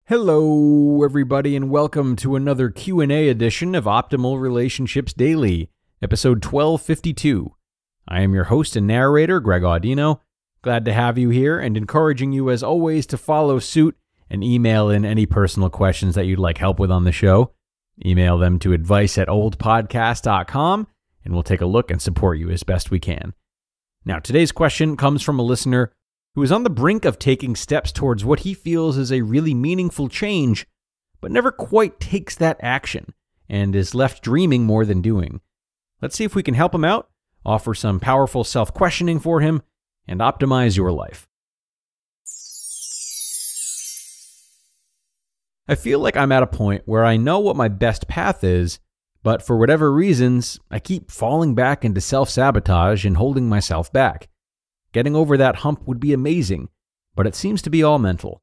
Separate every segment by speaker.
Speaker 1: Hello, everybody, and welcome to another Q&A edition of Optimal Relationships Daily, episode 1252. I am your host and narrator, Greg Audino. Glad to have you here and encouraging you, as always, to follow suit and email in any personal questions that you'd like help with on the show. Email them to advice@oldpodcast.com, and we'll take a look and support you as best we can. Now, today's question comes from a listener who is on the brink of taking steps towards what he feels is a really meaningful change, but never quite takes that action and is left dreaming more than doing. Let's see if we can help him out, offer some powerful self-questioning for him, and optimize your life. I feel like I'm at a point where I know what my best path is, but for whatever reasons, I keep falling back into self-sabotage and holding myself back. Getting over that hump would be amazing, but it seems to be all mental.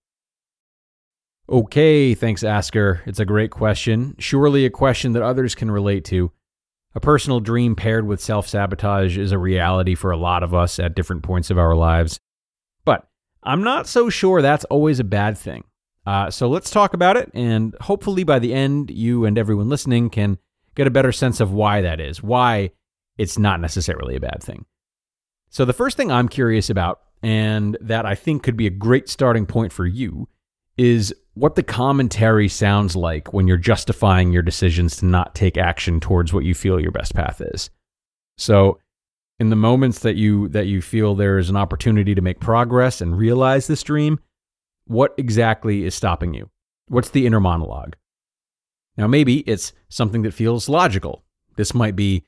Speaker 1: Okay, thanks, Asker. It's a great question. Surely a question that others can relate to. A personal dream paired with self-sabotage is a reality for a lot of us at different points of our lives. But I'm not so sure that's always a bad thing. So let's talk about it, and hopefully by the end, you and everyone listening can get a better sense of why that is, why it's not necessarily a bad thing. So the first thing I'm curious about, and that I think could be a great starting point for you, is what the commentary sounds like when you're justifying your decisions to not take action towards what you feel your best path is. So in the moments that you feel there is an opportunity to make progress and realize this dream, what exactly is stopping you? What's the inner monologue? Now, maybe it's something that feels logical. This might be,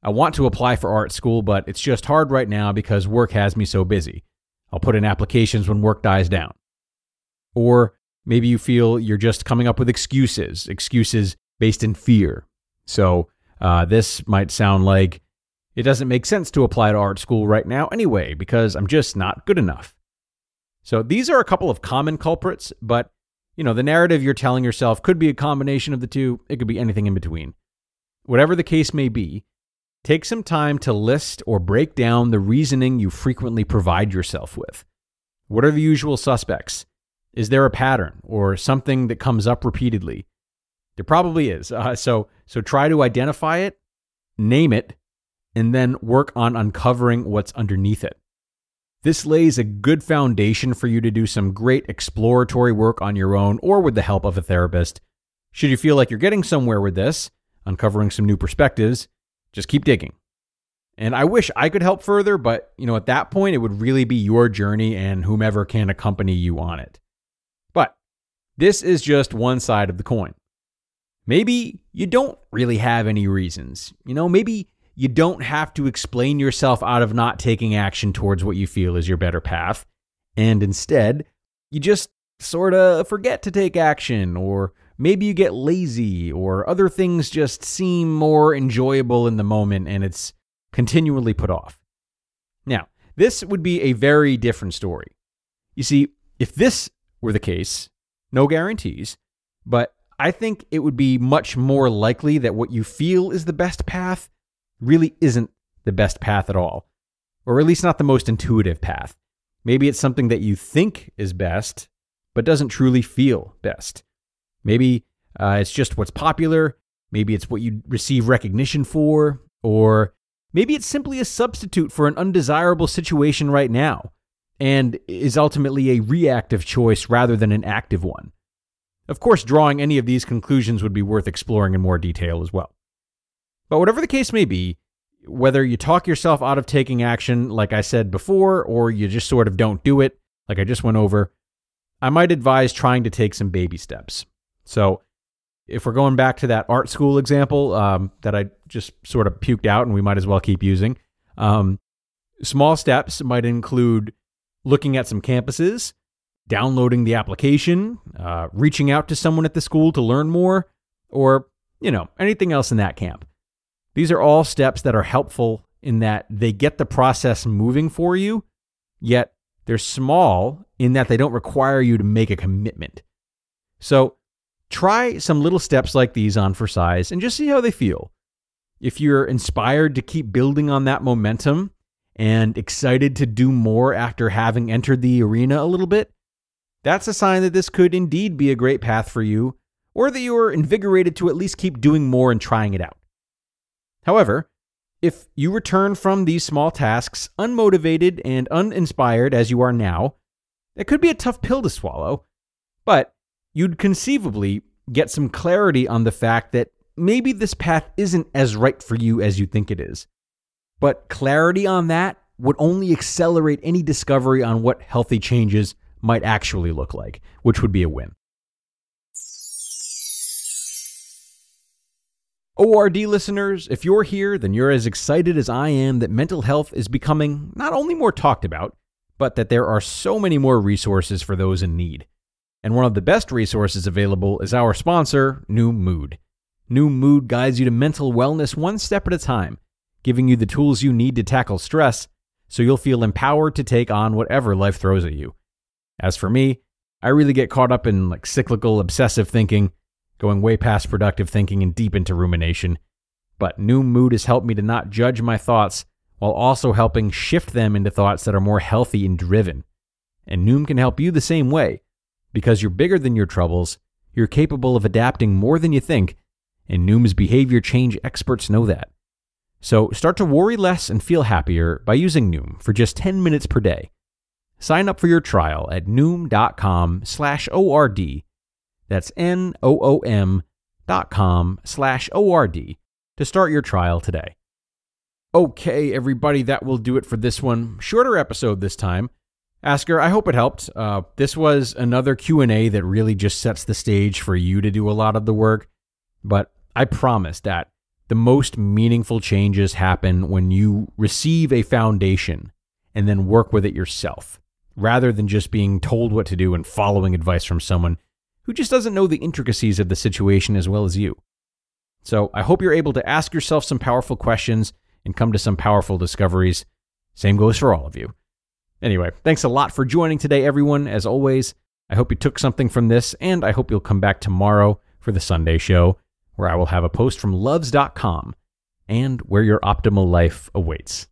Speaker 1: I want to apply for art school, but it's just hard right now because work has me so busy. I'll put in applications when work dies down. Or maybe you feel you're just coming up with excuses based in fear. So this might sound like, it doesn't make sense to apply to art school right now anyway, because I'm just not good enough. So these are a couple of common culprits, but the narrative you're telling yourself could be a combination of the two. It could be anything in between. Whatever the case may be, take some time to list or break down the reasoning you frequently provide yourself with. What are the usual suspects? Is there a pattern or something that comes up repeatedly? There probably is. So try to identify it, name it, and then work on uncovering what's underneath it. This lays a good foundation for you to do some great exploratory work on your own or with the help of a therapist. Should you feel like you're getting somewhere with this, uncovering some new perspectives, just keep digging. And I wish I could help further, but at that point, it would really be your journey and whomever can accompany you on it. But this is just one side of the coin. Maybe you don't really have any reasons. Maybe you don't have to explain yourself out of not taking action towards what you feel is your better path. And instead, you just sort of forget to take action, or maybe you get lazy, or other things just seem more enjoyable in the moment and it's continually put off. Now, this would be a very different story. You see, if this were the case, no guarantees, but I think it would be much more likely that what you feel is the best path really isn't the best path at all, or at least not the most intuitive path. Maybe it's something that you think is best, but doesn't truly feel best. Maybe it's just what's popular. Maybe it's what you receive recognition for. Or maybe it's simply a substitute for an undesirable situation right now and is ultimately a reactive choice rather than an active one. Of course, drawing any of these conclusions would be worth exploring in more detail as well. But whatever the case may be, whether you talk yourself out of taking action, like I said before, or you just sort of don't do it, like I just went over, I might advise trying to take some baby steps. So if we're going back to that art school example that I just sort of puked out and we might as well keep using, small steps might include looking at some campuses, downloading the application, reaching out to someone at the school to learn more, or, anything else in that camp. These are all steps that are helpful in that they get the process moving for you, yet they're small in that they don't require you to make a commitment. So try some little steps like these on for size and just see how they feel. If you're inspired to keep building on that momentum and excited to do more after having entered the arena a little bit, that's a sign that this could indeed be a great path for you, or that you are invigorated to at least keep doing more and trying it out. However, if you return from these small tasks unmotivated and uninspired as you are now, it could be a tough pill to swallow, but you'd conceivably get some clarity on the fact that maybe this path isn't as right for you as you think it is. But clarity on that would only accelerate any discovery on what healthy changes might actually look like, which would be a win. ORD listeners, if you're here, then you're as excited as I am that mental health is becoming not only more talked about, but that there are so many more resources for those in need. And one of the best resources available is our sponsor, Noom Mood. Noom Mood guides you to mental wellness one step at a time, giving you the tools you need to tackle stress so you'll feel empowered to take on whatever life throws at you. As for me, I really get caught up in cyclical obsessive thinking, going way past productive thinking and deep into rumination. But Noom Mood has helped me to not judge my thoughts while also helping shift them into thoughts that are more healthy and driven. And Noom can help you the same way, because you're bigger than your troubles, you're capable of adapting more than you think, and Noom's behavior change experts know that. So start to worry less and feel happier by using Noom for just 10 minutes per day. Sign up for your trial at noom.com/ORD. That's NOOM.com/ORD to start your trial today. Okay, everybody, that will do it for this one. Shorter episode this time. Asker, I hope it helped. This was another Q&A that really just sets the stage for you to do a lot of the work. But I promise that the most meaningful changes happen when you receive a foundation and then work with it yourself, rather than just being told what to do and following advice from someone who just doesn't know the intricacies of the situation as well as you. So I hope you're able to ask yourself some powerful questions and come to some powerful discoveries. Same goes for all of you. Anyway, thanks a lot for joining today, everyone. As always, I hope you took something from this, and I hope you'll come back tomorrow for the Sunday show, where I will have a post from loves.com and where your optimal life awaits.